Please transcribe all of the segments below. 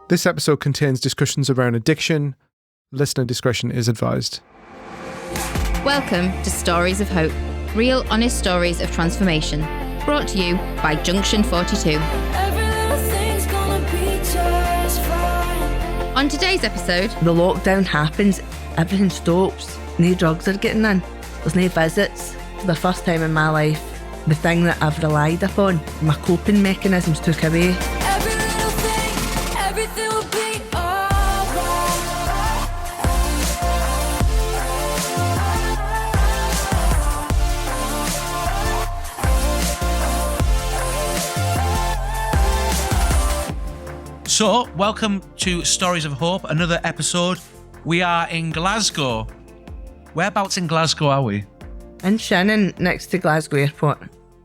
This episode contains discussions around addiction. Listener discretion is advised. Welcome to Stories of Hope, real honest stories of transformation, brought to you by Junction 42. On today's episode, the lockdown happens, everything stops, no drugs are getting in, there's no visits. For the first time in my life, the thing that I've relied upon, my coping mechanisms took away. So, welcome to Stories of Hope, another episode. We are in Glasgow. Whereabouts in Glasgow are we? In Shannon, next to Glasgow Airport.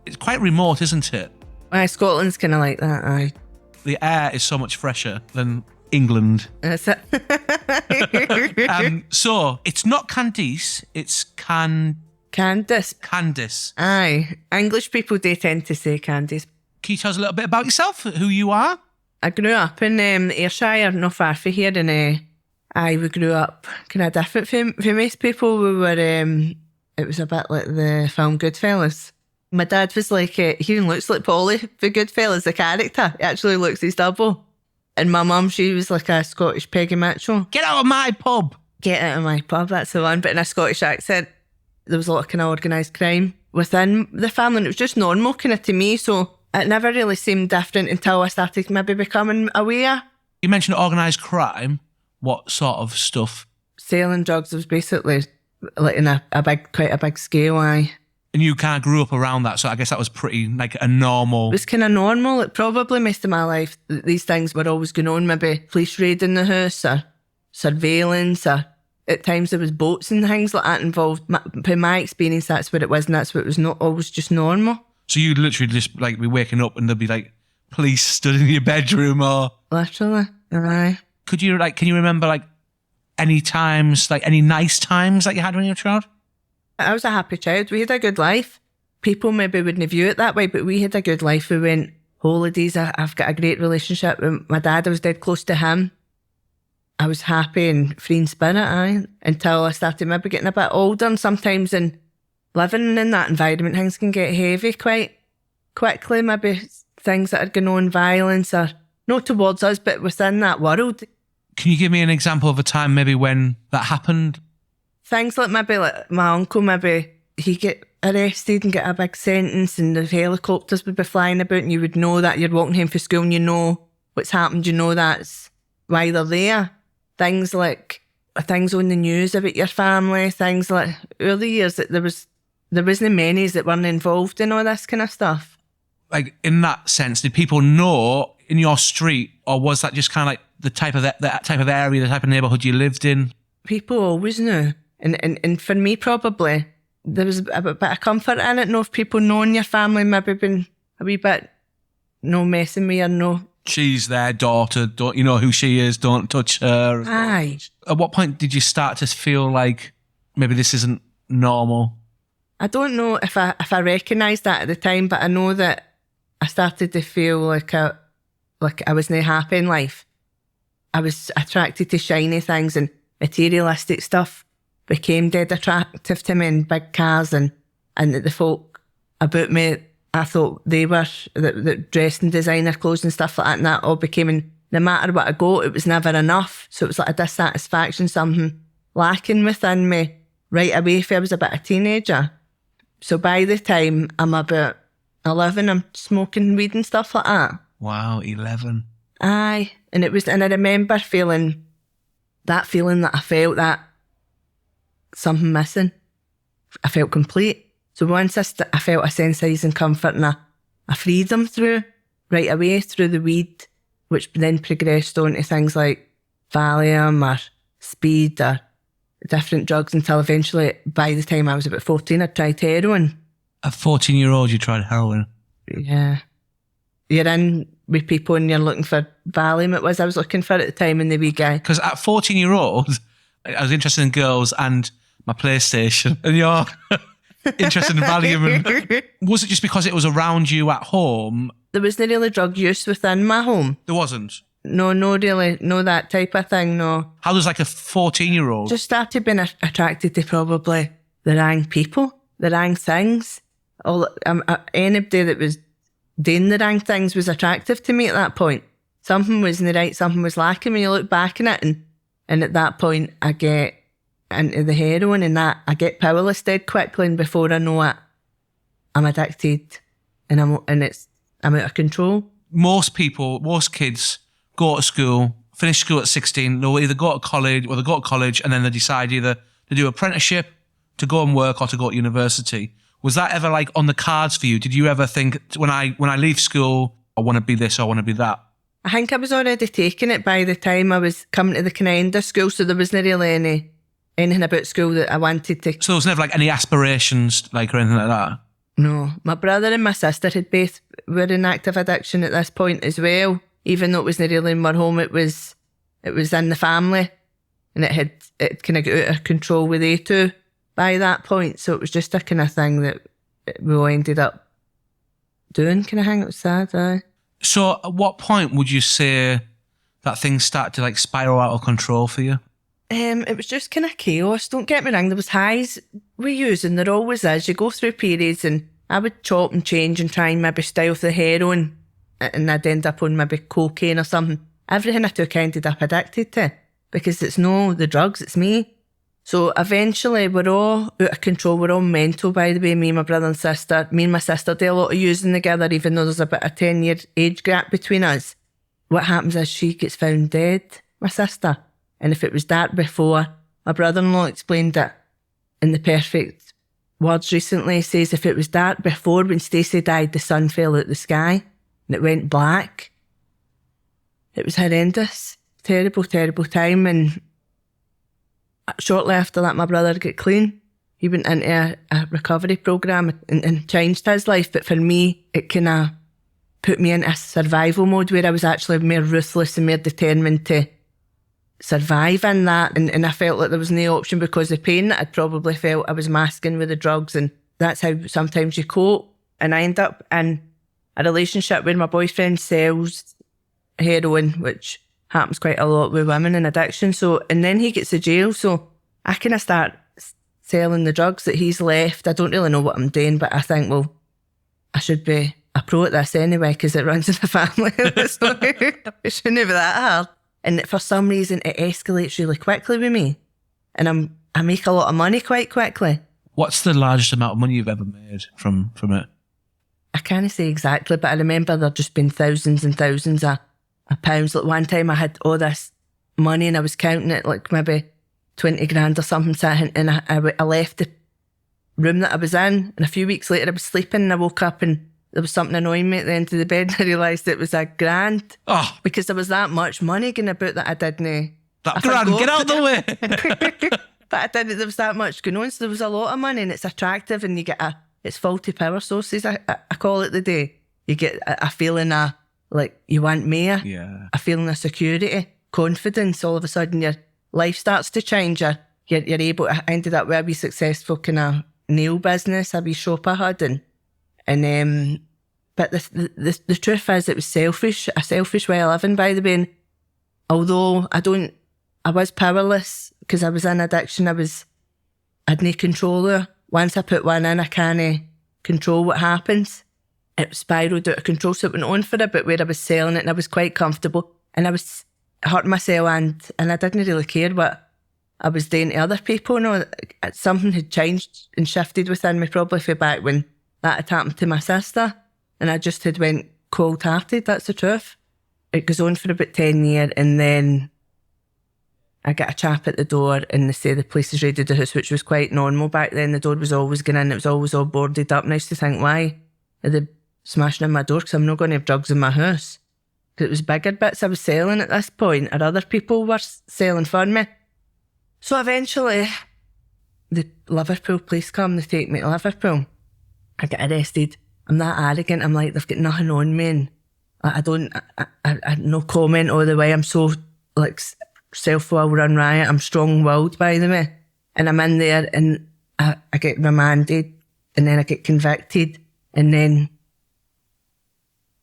It's quite remote, isn't it? Aye, Scotland's kind of like that, aye. The air is so much fresher than England. That's it. So, it's not Candice, it's Candice. Candice. Aye, English people do tend to say Candice. Can you tell us a little bit about yourself, who you are? I grew up in Ayrshire, not far from here, and we grew up kind of different from most people. We were, it was a bit like the film Goodfellas. My dad was like, he even looks like Polly for Goodfellas, the character. He actually looks his double. And my mum, she was like a Scottish Peggy Mitchell. Get out of my pub! Get out of my pub, that's the one. But in a Scottish accent, there was a lot of kind of organised crime within the family, and it was just normal kind of to me, so it never really seemed different until I started maybe becoming aware. You mentioned organised crime. What sort of stuff? Selling drugs was basically like in quite a big scale, aye. And you kind of grew up around that, so I guess that was pretty like a normal... It was kind of normal. Like, probably most of my life, these things were always going on. Maybe police raid in the house or surveillance, or at times there was boats and things like that involved. In my experience, that's what it was, and that's what was not always just normal. So you'd literally just like be waking up and there'd be like police stood in your bedroom or... Literally, aye. Can you remember like any times, like any nice times that you had when you were a child? I was a happy child. We had a good life. People maybe wouldn't view it that way, but we had a good life. We went holidays. I've got a great relationship with my dad. I was dead close to him. I was happy and free in spirit, aye, until I started maybe getting a bit older, and sometimes in living in that environment, things can get heavy quite quickly. Maybe things that are going on, violence, or not towards us, but within that world. Can you give me an example of a time maybe when that happened? Things like maybe like my uncle, maybe he get arrested and get a big sentence, and the helicopters would be flying about, and you would know that you're walking home from school and you know what's happened, you know that's why they're there. Things like things on the news about your family, things like early years that there wasn't many that weren't involved in all this kind of stuff. Like in that sense, did people know in your street, or was that just kind of like the type of area, the type of neighbourhood you lived in? People always knew, and for me probably there was a bit of comfort in it. If people knowing your family, maybe been a wee bit no messing with her, no. She's their daughter. Don't you know who she is? Don't touch her. Aye. At what point did you start to feel like maybe this isn't normal? I don't know if I recognised that at the time, but I know that I started to feel like I wasn't happy in life. I was attracted to shiny things, and materialistic stuff became dead attractive to me, and big cars, and the folk about me, I thought they were that dressed in designer clothes and stuff like that, and that all became, and no matter what I got, it was never enough. So it was like a dissatisfaction, something lacking within me right away if I was a bit of a teenager. So by the time I'm about 11, I'm smoking weed and stuff like that. Wow, 11. Aye. And I remember feeling that I felt that something missing. I felt complete. So once I felt a sense of ease and comfort and a freedom right away through the weed, which then progressed on to things like Valium or speed or different drugs, until eventually, by the time I was about 14, I tried heroin. At 14-year-old, you tried heroin? Yeah. You're in with people and you're looking for Valium, it was I was looking for at the time in the wee guy. Because at 14-year-old, I was interested in girls and my PlayStation, and you're interested in Valium. And was it just because it was around you at home? There wasn't really drug use within my home. There wasn't? no, really, no that type of thing, no. How does like a 14-year-old? Just started being attracted to probably the wrong people, the wrong things. Anybody that was doing the wrong things was attractive to me at that point. Something wasn't right, something was lacking when you look back on it. And at that point, I get into the heroin and that I get powerless dead quickly, and before I know it, I'm addicted and I'm out of control. Most kids go to school, finish school at 16, they'll either go to college and then they decide either to do apprenticeship, to go and work, or to go to university. Was that ever like on the cards for you? Did you ever think, when I leave school, I want to be this or I want to be that? I think I was already taking it by the time I was coming to the kind of end of school, so there wasn't really anything about school that I wanted to. So there was never like any aspirations like or anything like that? No. My brother and my sister had both were in active addiction at this point as well. Even though it wasn't really in our home, it was in the family, and it kind of got out of control with they two by that point. So it was just a kind of thing that we all ended up doing, kind of thing. It was sad, So at what point would you say that things start to like spiral out of control for you? It was just kind of chaos. Don't get me wrong, there was highs we use, and there always is. You go through periods, and I would chop and change and try and maybe stay off the heroin, and I'd end up on maybe cocaine or something. Everything I took I ended up addicted to, because it's no the drugs, it's me. So eventually we're all out of control, we're all mental, by the way, me and my brother and sister. Me and my sister do a lot of using together, even though there's about a 10-year age gap between us. What happens is she gets found dead, my sister. And if it was that before, my brother-in-law explained it in the perfect words recently. He says, if it was dark before, when Stacey died, the sun fell out the sky and it went black. It was horrendous. Terrible, terrible time. And shortly after that, my brother got clean. He went into a recovery program and changed his life. But for me, it kind of put me into a survival mode where I was actually more ruthless and more determined to survive in that. And I felt like there was no option because the pain that I'd probably felt I was masking with the drugs. And that's how sometimes you cope. And I end up in a relationship where my boyfriend sells heroin, which happens quite a lot with women in addiction. So, and then he gets to jail. So I kind of start selling the drugs that he's left. I don't really know what I'm doing, but I think, well, I should be a pro at this anyway because it runs in the family. So it shouldn't be that hard. And for some reason, it escalates really quickly with me. And I make a lot of money quite quickly. What's the largest amount of money you've ever made from it? I can't say exactly, but I remember there just been thousands and thousands of pounds. Like one time I had all this money and I was counting it, like maybe 20 grand or something, and I left the room that I was in, and a few weeks later I was sleeping and I woke up and there was something annoying me at the end of the bed and I realised it was £1,000. Oh. Because there was that much money going about that I didn't... That grand, get out of the way! But I didn't, there was that much going on, so there was a lot of money and it's attractive and you get it's faulty power sources, I call it the day. You get a feeling of, like, you want more, a feeling of security, confidence. All of a sudden your life starts to change. You're able to, I ended up with a wee successful kind of nail business, a wee shop I had, and but the truth is it was a selfish way of living, by the way. And although I was powerless because I was in addiction, I had no control there. Once I put one in, I can't control what happens. It spiraled out of control, so it went on for a bit where I was selling it and I was quite comfortable and I was hurting myself and I didn't really care what I was doing to other people. No, something had changed and shifted within me, probably for back when that had happened to my sister, and I just had went cold-hearted, that's the truth. It goes on for about 10 years and then I get a chap at the door and they say the police has raided the house, which was quite normal back then. The door was always going in, it was always all boarded up. And I used to think, why are they smashing in my door? Because I'm not going to have drugs in my house. Because it was bigger bits I was selling at this point, or other people were selling for me. So eventually, the Liverpool police come, they take me to Liverpool. I get arrested. I'm that arrogant. I'm like, they've got nothing on me. And I no comment all the way. I'm so, like, self-will run riot. I'm strong-willed, by the way. And I'm in there and I get remanded and then I get convicted and then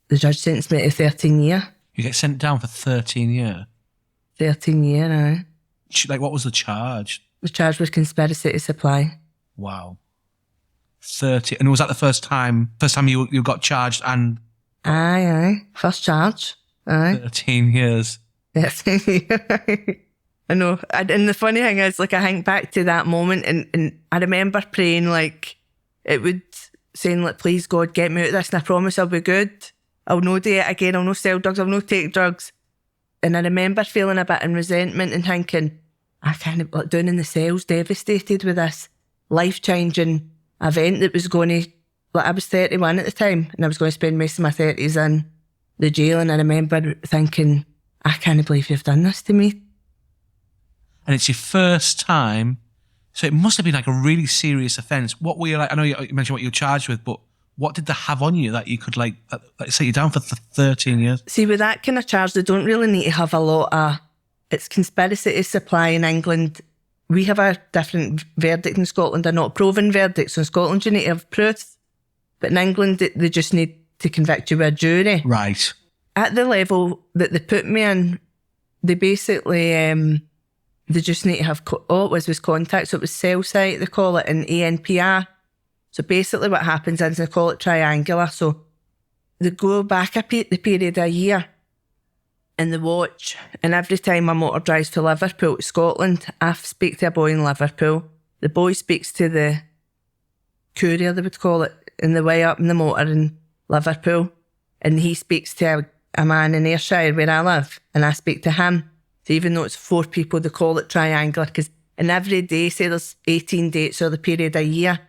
the judge sentenced me to 13 years. You get sent down for 13 years. 13 years, aye. Like, what was the charge? The charge was conspiracy to supply. Wow. 30. And was that the first time you got charged and... Aye. First charge. Aye. 13 years. Yes. I know. And the funny thing is, like, I think back to that moment and I remember praying, like, it would saying, like, please God, get me out of this and I promise I'll be good. I'll no do it again. I'll no sell drugs. I'll no take drugs. And I remember feeling a bit in resentment and thinking, I kind of, like, down in the cells, devastated with this life-changing event that was going to, like, I was 31 at the time and I was going to spend most of my 30s in the jail. And I remember thinking, I can't believe you've done this to me. And it's your first time, so it must have been like a really serious offence. What were you like? I know you mentioned what you were charged with, but what did they have on you that you could like set you down for 13 years? See, with that kind of charge, they don't really need to have a lot of... It's conspiracy to supply in England. We have a different verdict in Scotland, a not proven verdict. So in Scotland, you need to have proof. But in England, they just need to convict you with a jury. Right. At the level that they put me in, they basically... they just need to have... all it was contact. So it was cell site, they call it, and ANPR. So basically what happens is they call it triangular. So they go back the period of a year and they watch. And every time my motor drives to Liverpool, to Scotland, I speak to a boy in Liverpool. The boy speaks to the courier, they would call it, in the way up in the motor in Liverpool. And he speaks to a man in Ayrshire where I live. And I speak to him. So even though it's 4 people, they call it triangular. Because in every day, say there's 18 dates or the period of a year,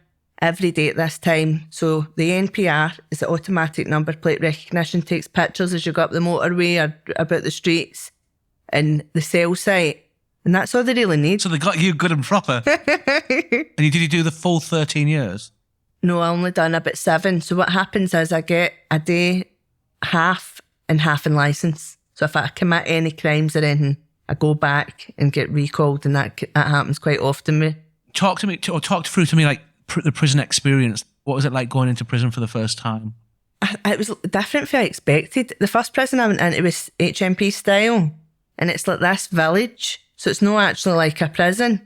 every day at this time. So the NPR is the automatic number plate recognition, takes pictures as you go up the motorway or about the streets, and the cell site. And that's all they really need. So they got you good and proper. And did you do the full 13 years? No, I only done about 7. So what happens is I get a day, half and half in licence. So if I commit any crimes or anything, I go back and get recalled, and that happens quite often. Talk through to me like the prison experience. What was it like going into prison for the first time? It was different from I expected. The first prison I went into was HMP style, and it's like this village. So it's not actually like a prison.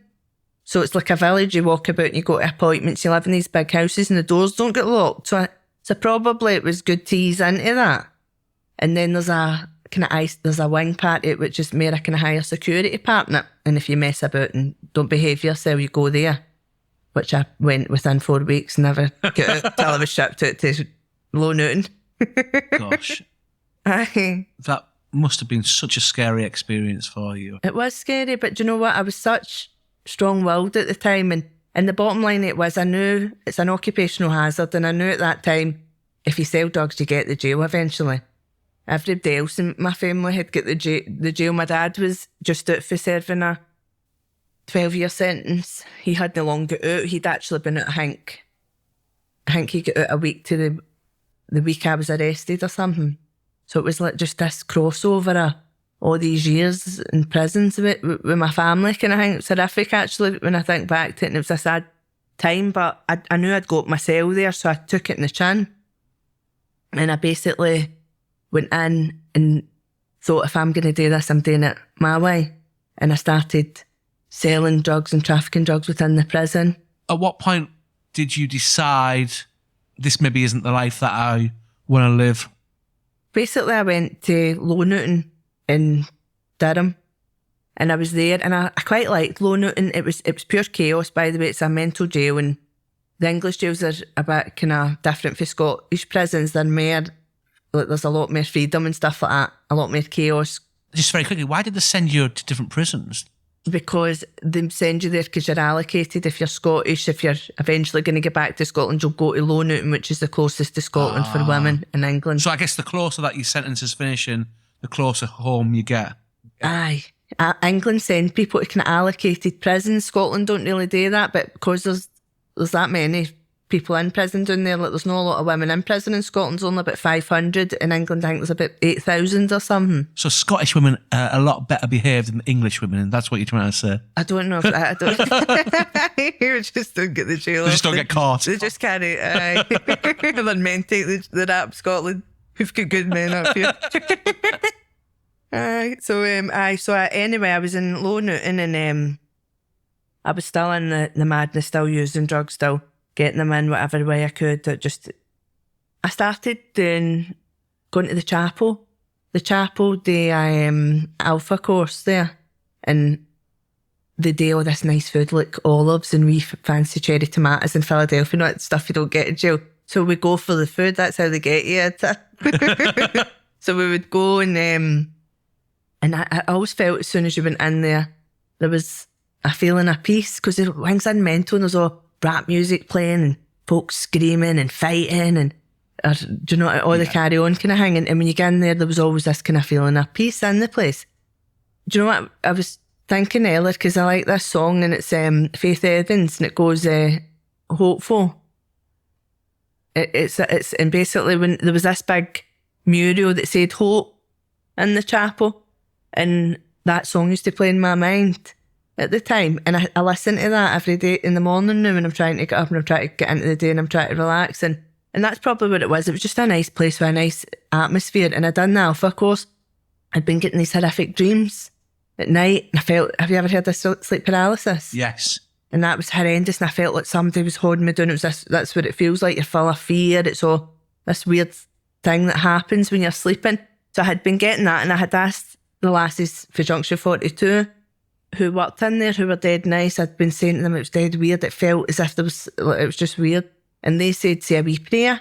So it's like a village. You walk about and you go to appointments. You live in these big houses and the doors don't get locked. So probably it was good to ease into that. And then there's a wing part, which is more a kind of higher security partner. And if you mess about and don't behave yourself, you go there. Which I went within 4 weeks, never got out till I was shipped out to Low Newton. Gosh. That must have been such a scary experience for you. It was scary, but do you know what? I was such strong-willed at the time. And the bottom line I knew it's an occupational hazard. And I knew at that time, if you sell drugs, you get the jail eventually. Everybody else in my family had got the jail. My dad was just out for serving a 12-year sentence. He had no long got out. He'd actually been out, I think he got out a week to the week I was arrested or something. So it was like just this crossover of all these years in prisons with my family kind of thing. It's horrific actually when I think back to it, and it was a sad time, but I knew I'd got myself there, so I took it in the chin. And I basically went in and thought, if I'm going to do this, I'm doing it my way. And I started selling drugs and trafficking drugs within the prison. At what point did you decide this maybe isn't the life that I want to live? Basically, I went to Low Newton in Durham, and I was there, and I quite liked Low Newton. It was pure chaos, by the way. It's a mental jail, and the English jails are a bit kind of different for Scottish prisons. They're more, like, there's a lot more freedom and stuff like that, a lot more chaos. Just very quickly, why did they send you to different prisons? Because they send you there because you're allocated. If you're Scottish, if you're eventually going to get back to Scotland, you'll go to Low Newton, which is the closest to Scotland for women in England. So I guess the closer that your sentence is finishing, the closer home you get. Aye. England send people to kind of allocated prisons. Scotland don't really do that, but because there's that many people in prison down there, like there's not a lot of women in prison in Scotland. There's only about 500. In England, I think there's about 8,000 or something. So Scottish women are a lot better behaved than English women, and that's what you're trying to say? I don't know if I don't. You just don't get the jail. They just don't get caught. They just can't. And then men take the rap Scotland. We've got good men up here. Anyway, I was in Low Newton and I was still in the madness, still using drugs, still getting them in whatever way I could. I started going to the chapel. The Alpha course there, and they do all this nice food like olives and wee fancy cherry tomatoes in Philadelphia, not stuff you don't get in jail. So we go for the food, that's how they get you. So we would go and I always felt as soon as you went in there was a feeling of peace, because things are mental and there's all rap music playing and folks screaming and fighting and the carry on kind of thing. And when you get in there was always this kind of feeling of peace in the place. Do you know what I was thinking earlier, because I like this song and it's Faith Evans and it goes hopeful. It's and basically when there was this big mural that said hope in the chapel, and that song used to play in my mind at the time, and I listen to that every day in the morning now when I'm trying to get up and I'm trying to get into the day and I'm trying to relax, and that's probably what it was. It was just a nice place with a nice atmosphere. And I'd done the Alpha course. I'd been getting these horrific dreams at night, and I felt, have you ever heard of sleep paralysis? Yes. And that was horrendous, and I felt like somebody was holding me down. That's what it feels like. You're full of fear. It's all this weird thing that happens when you're sleeping. So I had been getting that, and I had asked the lasses for Junction 42 who worked in there, who were dead nice. I'd been saying to them it was dead weird. It felt as if it was just weird. And they said, say a wee prayer.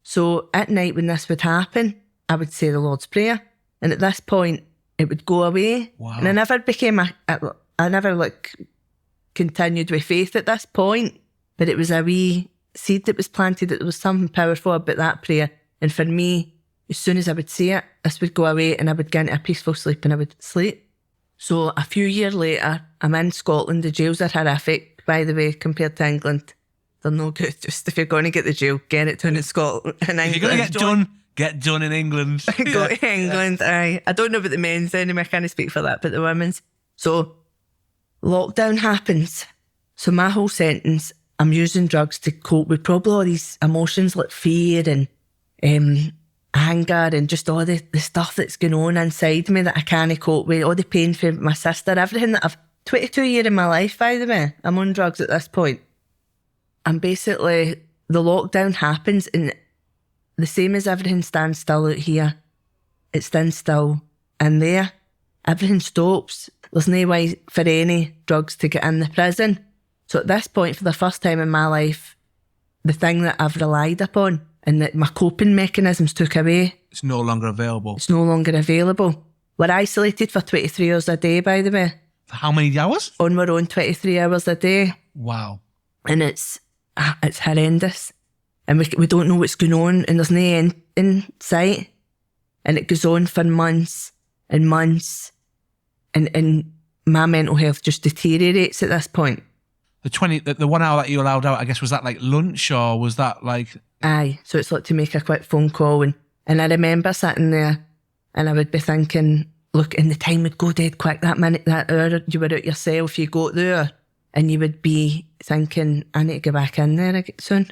So at night when this would happen, I would say the Lord's Prayer. And at this point, it would go away. Wow. And I never became I never continued with faith at this point. But it was a wee seed that was planted, that there was something powerful about that prayer. And for me, as soon as I would say it, this would go away and I would get into a peaceful sleep and I would sleep. So a few years later, I'm in Scotland. The jails are horrific, by the way, compared to England. They're no good. Just if you're going to get the jail, get it done in Scotland. In England. If you're going to get done in England. Go to England, aye. I don't know about the men's anyway, I can't speak for that, but the women's. So lockdown happens. So my whole sentence, I'm using drugs to cope with probably all these emotions like fear and anger and just all the stuff that's going on inside me that I can't cope with, all the pain for my sister, everything that I've... 22 years in my life, by the way. I'm on drugs at this point. And basically, the lockdown happens and the same as everything stands still out here, it stands still in there. Everything stops. There's no way for any drugs to get in the prison. So at this point, for the first time in my life, the thing that I've relied upon and that my coping mechanisms took away. It's no longer available. It's no longer available. We're isolated for 23 hours a day, by the way. For how many hours? On our own, 23 hours a day. Wow. And it's horrendous. And we don't know what's going on, and there's no end in sight. And it goes on for months and months. And my mental health just deteriorates at this point. The 1 hour that you allowed out, I guess, was that like lunch or was that like... Aye, so it's like to make a quick phone call. And I remember sitting there and I would be thinking, look, and the time would go dead quick. That minute, that hour, you were out yourself, you got there and you would be thinking, I need to get back in there soon.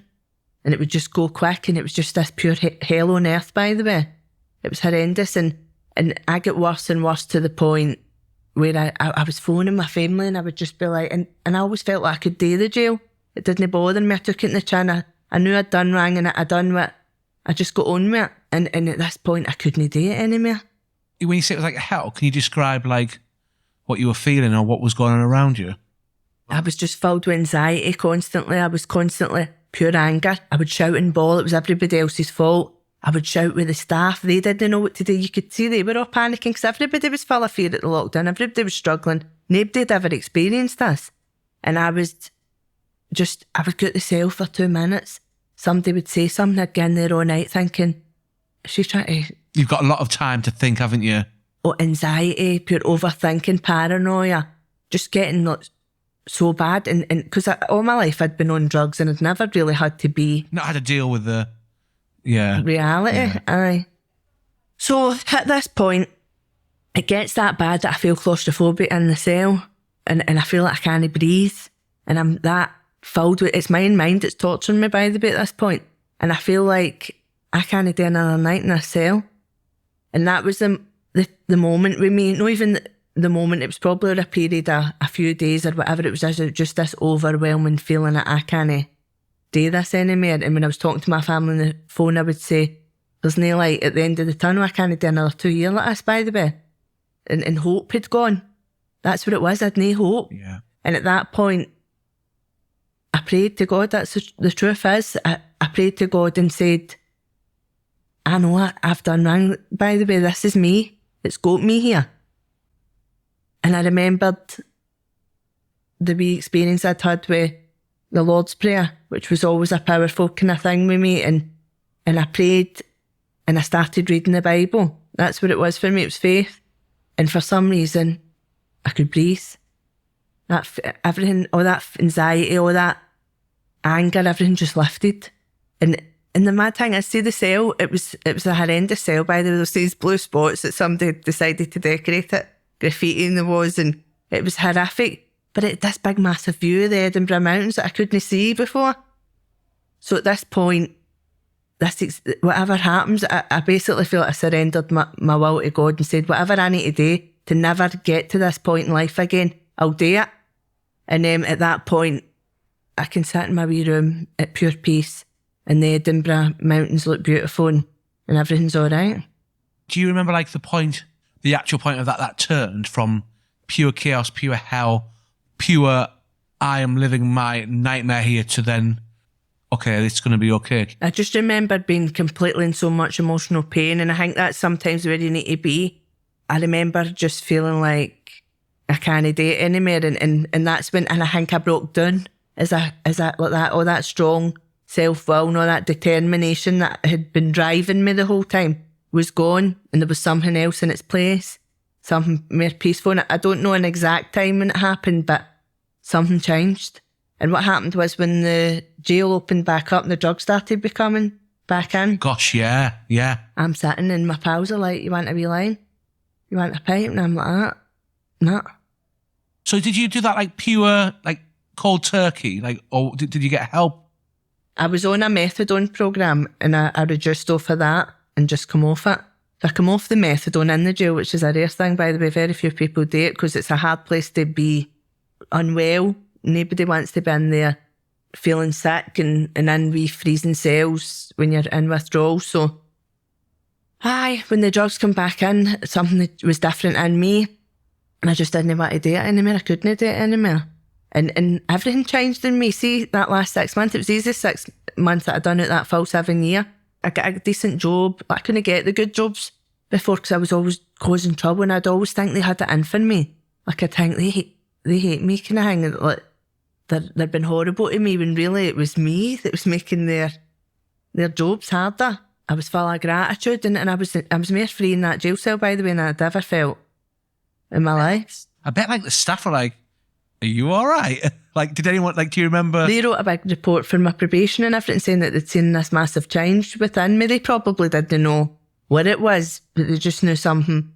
And it would just go quick, and it was just this pure hell on earth, by the way. It was horrendous. And I get worse and worse to the point where I was phoning my family and I would just be like, and I always felt like I could do the jail. It didn't bother me. I took it in the chin. I knew I'd done wrong and I'd done what I just got on with it. And at this point, I couldn't do it anymore. When you say it was like hell, can you describe like what you were feeling or what was going on around you? I was just filled with anxiety constantly. I was constantly pure anger. I would shout and bawl. It was everybody else's fault. I would shout with the staff. They didn't know what to do. You could see they were all panicking because everybody was full of fear at the lockdown. Everybody was struggling. Nobody had ever experienced this. And I would go to the cell for 2 minutes. Somebody would say something. I'd get in there all night thinking, she's trying to... You've got a lot of time to think, haven't you? Oh, anxiety, pure overthinking, paranoia, just getting so bad. And because all my life I'd been on drugs and I'd never really had to be... Not had to deal with the... Yeah. Reality, yeah. Aye. So at this point, it gets that bad that I feel claustrophobic in the cell and I feel like I can't breathe. And I'm that filled with... It's my own mind that's torturing me, by the way, at this point. And I feel like I can't do another night in a cell. And that was the the moment with me, not even the moment, it was probably a period of a few days or whatever, it was just this overwhelming feeling that I can't do this anymore. And when I was talking to my family on the phone, I would say, there's no light at the end of the tunnel, I can't do another 2 years like this, by the way. And hope had gone. That's what it was, I had no hope. Yeah. And at that point, I prayed to God. That's the truth is, I prayed to God and said, I know I've done wrong, by the way, this is me. It's got me here. And I remembered the wee experience I'd had with the Lord's Prayer, which was always a powerful kind of thing with me. And I prayed and I started reading the Bible. That's what it was for me, it was faith. And for some reason, I could breathe. Everything, all that anxiety, all that anger, everything just lifted. And the mad thing is, see the cell, it was a horrendous cell, by the way. There was these blue spots that somebody decided to decorate it, graffiti in the walls, and it was horrific. But it had this big massive view of the Edinburgh Mountains that I couldn't see before. So at this point, whatever happens, I basically feel like I surrendered my will to God and said, whatever I need to do to never get to this point in life again, I'll do it. And then at that point, I can sit in my wee room at pure peace and the Edinburgh Mountains look beautiful and everything's all right. Do you remember like the actual point of that turned from pure chaos, pure hell, pure I am living my nightmare here to then, okay, it's going to be okay? I just remember being completely in so much emotional pain, and I think that's sometimes where you need to be. I remember just feeling like I can't do it anymore, and that's when, and I think I broke down as that like that, all that strong self-will and all that determination that had been driving me the whole time was gone, and there was something else in its place, something more peaceful. And I don't know an exact time when it happened, but something changed. And what happened was when the jail opened back up and the drugs started becoming back in. Gosh, yeah. I'm sitting and my pals are like, you want a wee line? You want a pipe? And I'm like, no. So did you do that like pure, like cold turkey? Like, or did you get help? I was on a methadone program and I reduced off of that and just come off it. I come off the methadone in the jail, which is a rare thing, by the way. Very few people do it because it's a hard place to be unwell. Nobody wants to be in there feeling sick and in wee freezing cells when you're in withdrawal. So, when the drugs come back in, something that was different in me, and I just didn't want to do it anymore. I couldn't do it anymore. And everything changed in me. See, that last 6 months, it was easy 6 months that I'd done it that full 7 year. I got a decent job. I couldn't get the good jobs before because I was always causing trouble, and I'd always think they had it in for me. Like, I'd think they hate me kind of thing. Like, they'd been horrible to me when really it was me that was making their jobs harder. I was full of gratitude, and I was more free in that jail cell, by the way, than I'd ever felt in my life. I bet like the staff were like, are you all right? Like, did anyone, like, do you remember? They wrote a big report for my probation and everything saying that they'd seen this massive change within me. They probably didn't know what it was, but they just knew something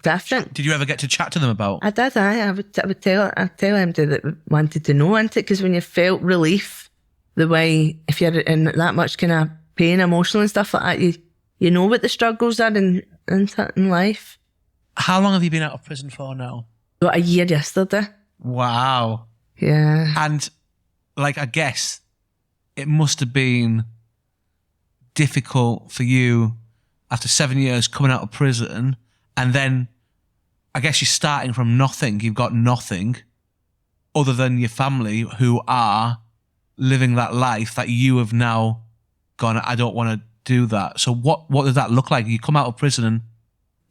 different. Did you ever get to chat to them about? I did, I would tell them that wanted to know, into it, because when you felt relief, the way, if you're in that much kind of pain, emotional and stuff like that, you know what the struggles are in life. How long have you been out of prison for now? Got a year yesterday. Wow. Yeah. And like, I guess it must have been difficult for you after 7 years coming out of prison, and then I guess you're starting from nothing. You've got nothing other than your family who are living that life that you have now gone, I don't want to do that. So what does that look like? You come out of prison and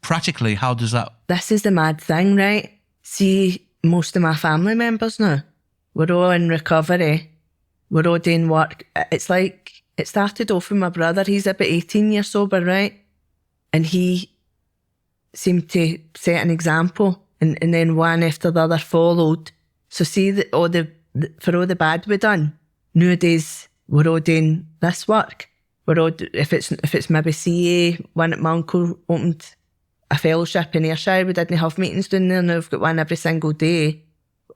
practically, how does that? This is the mad thing, right? See, most of my family members now, we're all in recovery. We're all doing work. It's like, it started off with my brother. He's about 18 years sober, right? And he seemed to set an example, and then one after the other followed. So see, for all the bad we done, nowadays we're all doing this work. We're all, if it's maybe CA, one at my uncle opened a fellowship in Ayrshire. We didn't have meetings down there. Now we've got one every single day.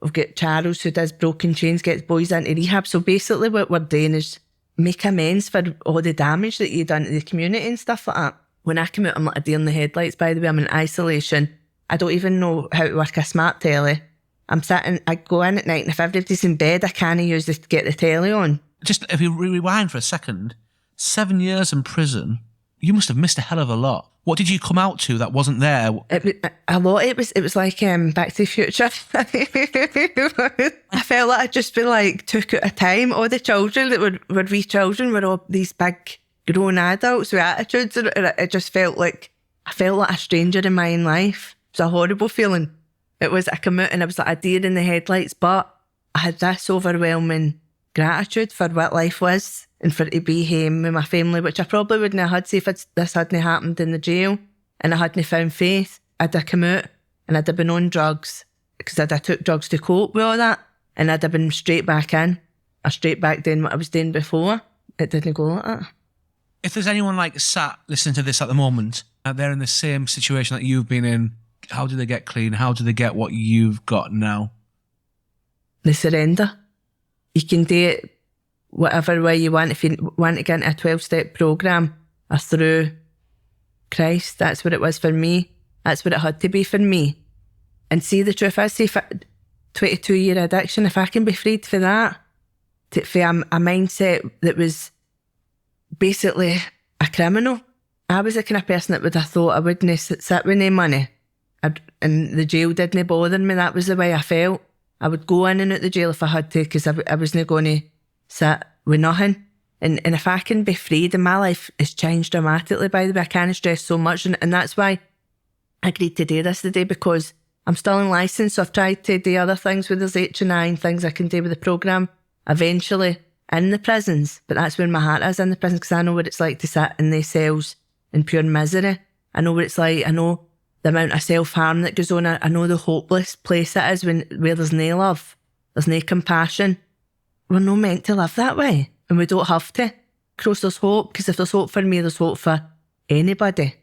We've got Charles who does broken chains, gets boys into rehab. So basically what we're doing is make amends for all the damage that you've done to the community and stuff like that. When I come out, I'm like a deer in the headlights, by the way. I'm in isolation. I don't even know how to work a smart telly. I go in at night, and if everybody's in bed, I can't use this to get the telly on. Just if you rewind for a second, 7 years in prison, you must have missed a hell of a lot. What did you come out to that wasn't there? A lot. It was like Back to the Future. I felt like I'd just been like took at a time. All the children that were wee children were all these big grown adults with attitudes, and it just felt like I felt like a stranger in my own life. It was a horrible feeling. I come out and I was like a deer in the headlights, but I had this overwhelming gratitude for what life was and for to be home with my family, which I probably wouldn't have had if this hadn't happened in the jail and I hadn't found faith. I'd have come out and I'd have been on drugs because I'd have took drugs to cope with all that, and I'd have been straight back in or straight back doing what I was doing before. It didn't go like that. If there's anyone like sat listening to this at the moment, they're in the same situation that you've been in, how do they get clean? How do they get what you've got now? They surrender. You can do it whatever way you want. If you want to get into a 12-step programme or through Christ, that's what it was for me. That's what it had to be for me. And see, the truth is, see, 22-year addiction, if I can be freed for that, for a mindset that was basically a criminal. I was the kind of person that would have thought I wouldn't sit with no money. And the jail didn't bother me. That was the way I felt. I would go in and out the jail if I had to, because I wasn't going to sit with nothing. And if I can be freed, and my life has changed dramatically, by the way, I can't stress so much. And that's why I agreed to do this today, because I'm still in licence, so I've tried to do other things with there's H&I and things I can do with the programme eventually in the prisons. But that's where my heart is, in the prisons, because I know what it's like to sit in these cells in pure misery. I know what it's like. I know the amount of self-harm that goes on. I know the hopeless place it is where there's no love, there's no compassion. We're not meant to live that way, and we don't have to. Of course, there's hope, because if there's hope for me, there's hope for anybody.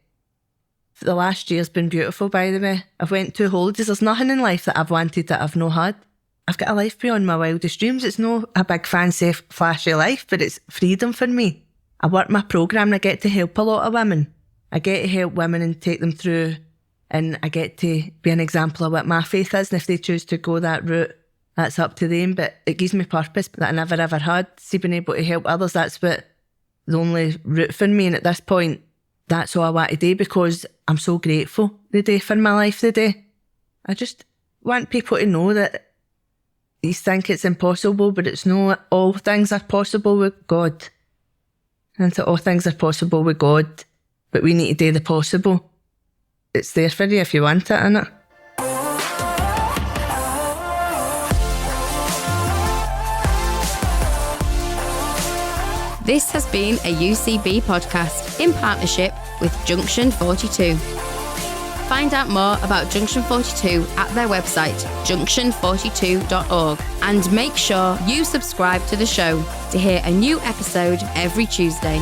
The last year's been beautiful, by the way. I've went 2 holidays. There's nothing in life that I've wanted that I've not had. I've got a life beyond my wildest dreams. It's not a big, fancy, flashy life, but it's freedom for me. I work my programme and I get to help a lot of women. I get to help women and take them through, and I get to be an example of what my faith is. And if they choose to go that route, that's up to them. But it gives me purpose that I never ever had. See, being able to help others, that's what the only route for me. And at this point, that's all I want to do, because I'm so grateful today for my life today. I just want people to know that you think it's impossible, but it's not. All things are possible with God. And so all things are possible with God, but we need to do the possible. It's there for you if you want it, innit? This has been a UCB podcast in partnership with Junction 42. Find out more about Junction 42 at their website, junction42.org, and make sure you subscribe to the show to hear a new episode every Tuesday.